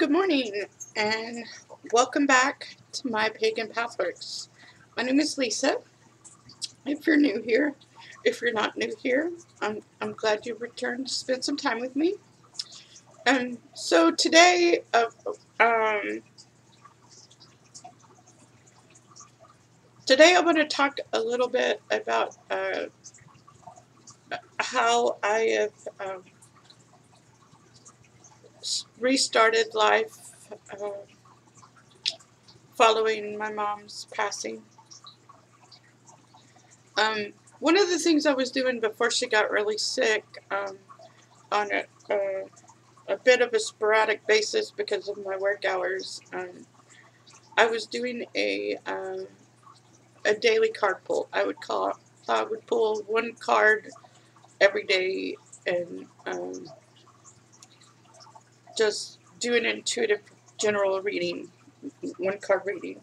Good morning, and welcome back to my Pagan Pathworks. My name is Lisa. If you're new here, if you're not new here, I'm glad you returned to spend some time with me. So today, I want to talk a little bit about how I have restarted life following my mom's passing. One of the things I was doing before she got really sick, on a bit of a sporadic basis because of my work hours, I was doing a daily card pull. I would pull one card every day and just do an intuitive general reading, one card reading.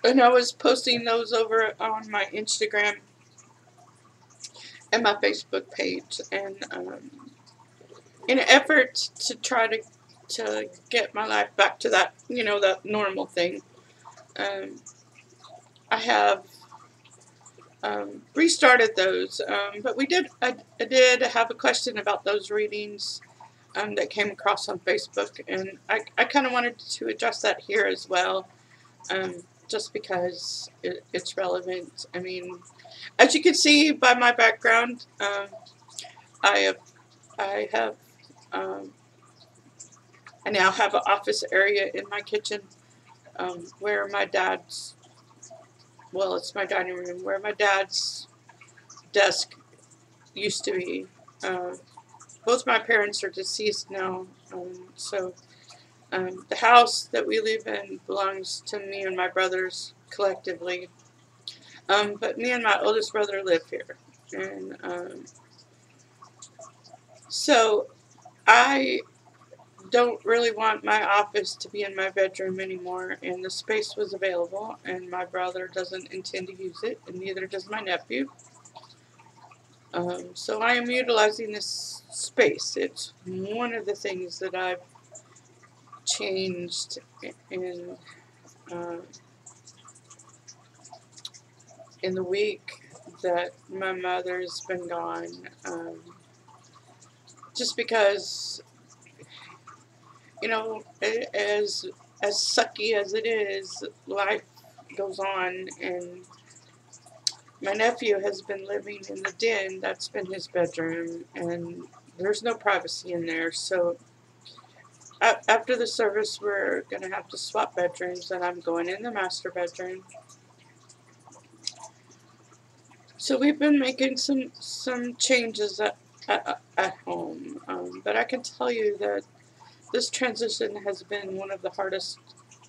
And I was posting those over on my Instagram and my Facebook page, and in an effort to try to get my life back to that, that normal thing. I have restarted those, but I did have a question about those readings that came across on Facebook, and I kind of wanted to address that here as well, just because it's relevant. I mean, as you can see by my background, I now have an office area in my kitchen, where my dad's, well, it's my dining room, where my dad's desk used to be. Both my parents are deceased now, so the house that we live in belongs to me and my brothers collectively, but me and my oldest brother live here, and so I don't really want my office to be in my bedroom anymore, and the space was available, and my brother doesn't intend to use it, and neither does my nephew. So I am utilizing this space. It's one of the things that I've changed in the week that my mother's been gone, just because, as sucky as it is, life goes on, and my nephew has been living in the den. That's been his bedroom, and there's no privacy in there. So after the service, we're going to have to swap bedrooms, and I'm going in the master bedroom. So we've been making some changes at home, but I can tell you that this transition has been one of the hardest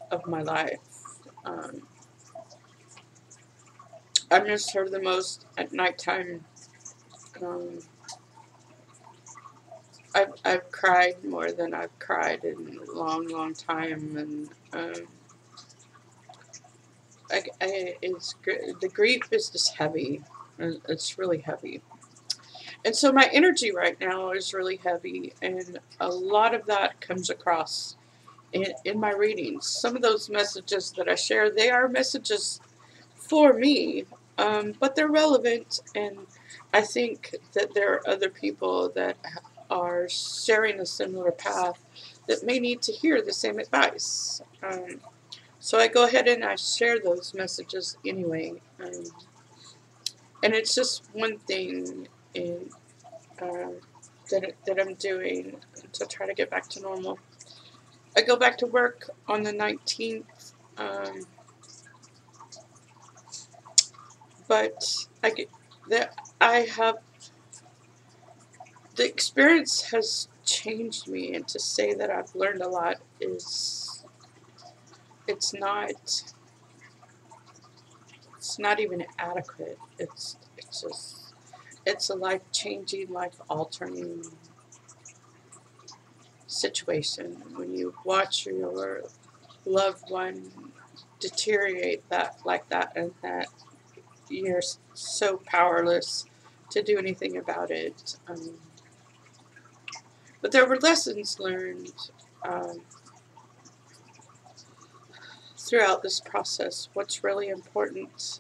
of my life. I miss her the most at nighttime. I've cried more than I've cried in a long time, and the grief is just heavy. It's really heavy, and so my energy right now is really heavy, and a lot of that comes across in my readings. Some of those messages that I share, they are messages for me, but they're relevant, and I think that there are other people that are sharing a similar path that may need to hear the same advice. So I go ahead and I share those messages anyway. And it's just one thing that I'm doing to try to get back to normal. I go back to work on the 19th, but the experience has changed me, and to say that I've learned a lot it's not even adequate. It's a life-changing, life-altering situation when you watch your loved one deteriorate like that, and that you're so powerless to do anything about it. But there were lessons learned um, throughout this process. What's really important?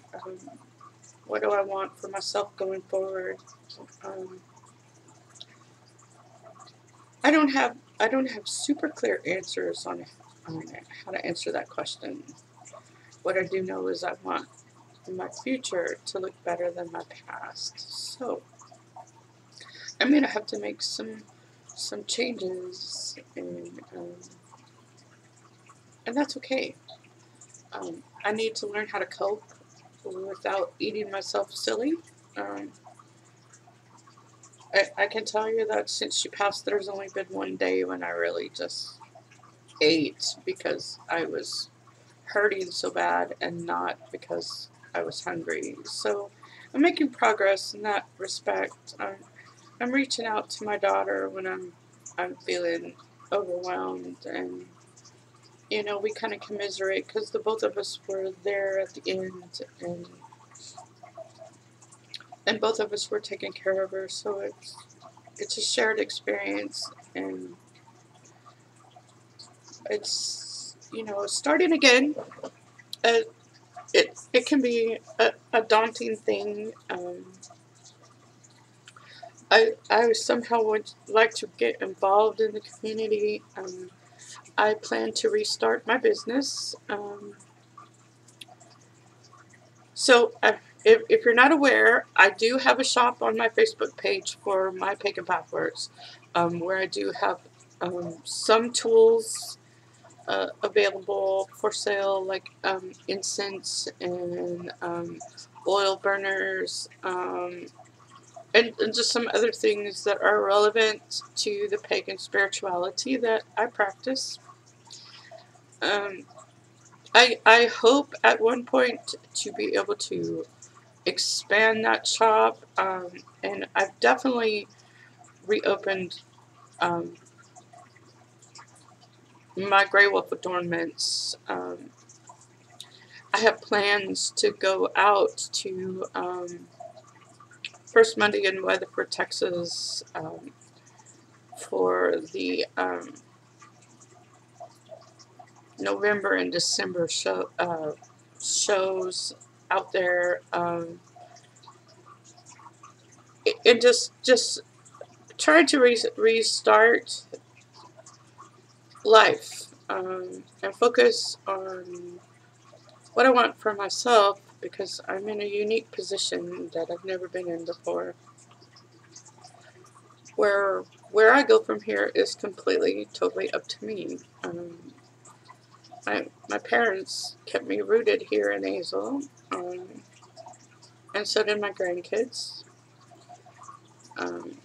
What do I want for myself going forward? Um, I don't have super clear answers on how to answer that question. What I do know is I want my future to look better than my past. So I'm gonna have to make some changes, and that's okay. I need to learn how to cope without eating myself silly. Um, I can tell you that since she passed, there's only been one day when I really just ate because I was hurting so bad and not because I was hungry. So I'm making progress in that respect. I'm reaching out to my daughter when I'm feeling overwhelmed, and we kind of commiserate because the both of us were there at the end, and both of us were taking care of her. So it's a shared experience, and it's starting again. Uh, it can be a daunting thing. I somehow would like to get involved in the community. I plan to restart my business. So if you're not aware, I do have a shop on my Facebook page for my Pagan Pathworks, where I do have some tools available for sale, like incense and oil burners, and just some other things that are relevant to the pagan spirituality that I practice. Um, I hope at one point to be able to expand that shop, and I've definitely reopened my Grey Wolf adornments. I have plans to go out to First Monday in Weatherford, Texas, for the November and December shows out there, and just trying to restart life, and focus on what I want for myself, because I'm in a unique position that I've never been in before, where I go from here is completely, totally up to me. My parents kept me rooted here in Azle, and so did my grandkids. Um,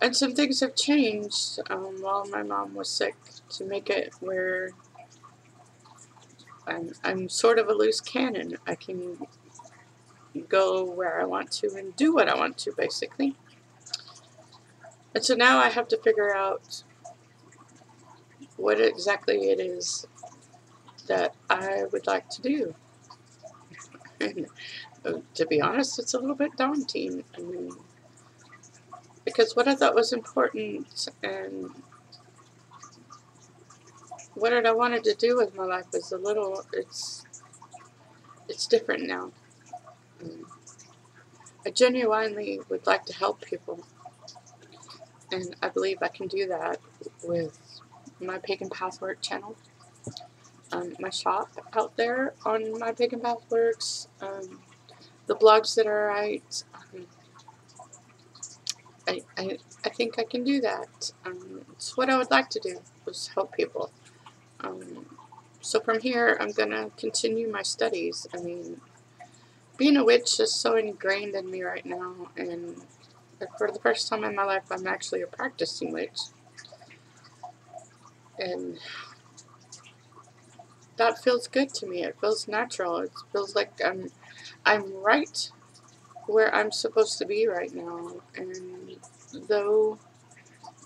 and some things have changed while my mom was sick to make it where I'm sort of a loose cannon. I can go where I want to and do what I want to, basically. And so now I have to figure out what exactly it is that I would like to do. And to be honest, it's a little bit daunting. I mean, because what I thought was important and what I wanted to do with my life is it's different now. I genuinely would like to help people, and I believe I can do that with my Pagan Pathwork channel, my shop out there on my Pagan Pathworks, the blogs that I write. I think I can do that. It's what I would like to do, is help people. So from here, I'm going to continue my studies. I mean, being a witch is so ingrained in me right now, and for the first time in my life, I'm actually a practicing witch. And that feels good to me. It feels natural. It feels like I'm right where I'm supposed to be right now. And though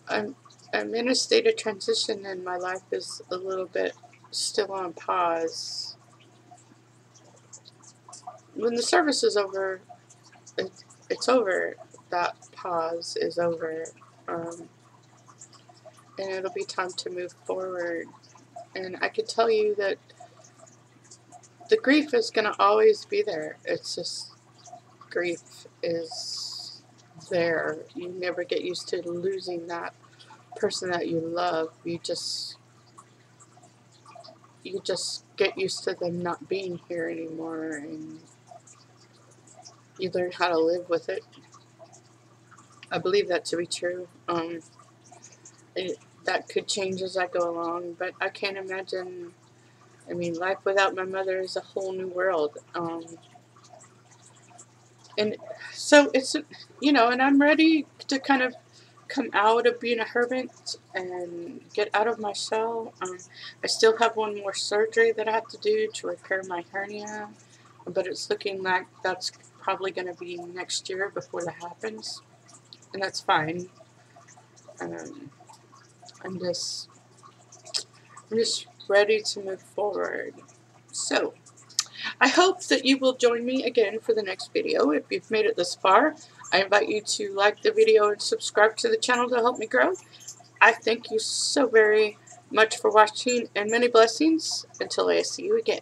I'm in a state of transition and my life is a little bit still on pause, when the service is over, it's over. That pause is over. and it'll be time to move forward. And I can tell you that the grief is going to always be there. It's just grief is there. You never get used to losing that person that you love. You just get used to them not being here anymore, and you learn how to live with it. I believe that to be true. That could change as I go along, but I can't imagine. I mean, life without my mother is a whole new world. And so it's, and I'm ready to kind of come out of being a hermit and get out of my shell. I still have one more surgery that I have to do to repair my hernia, but it's looking like that's probably going to be next year before that happens, and that's fine. I'm just ready to move forward. So I hope that you will join me again for the next video. If you've made it this far, I invite you to like the video and subscribe to the channel to help me grow. I thank you so very much for watching, and many blessings until I see you again.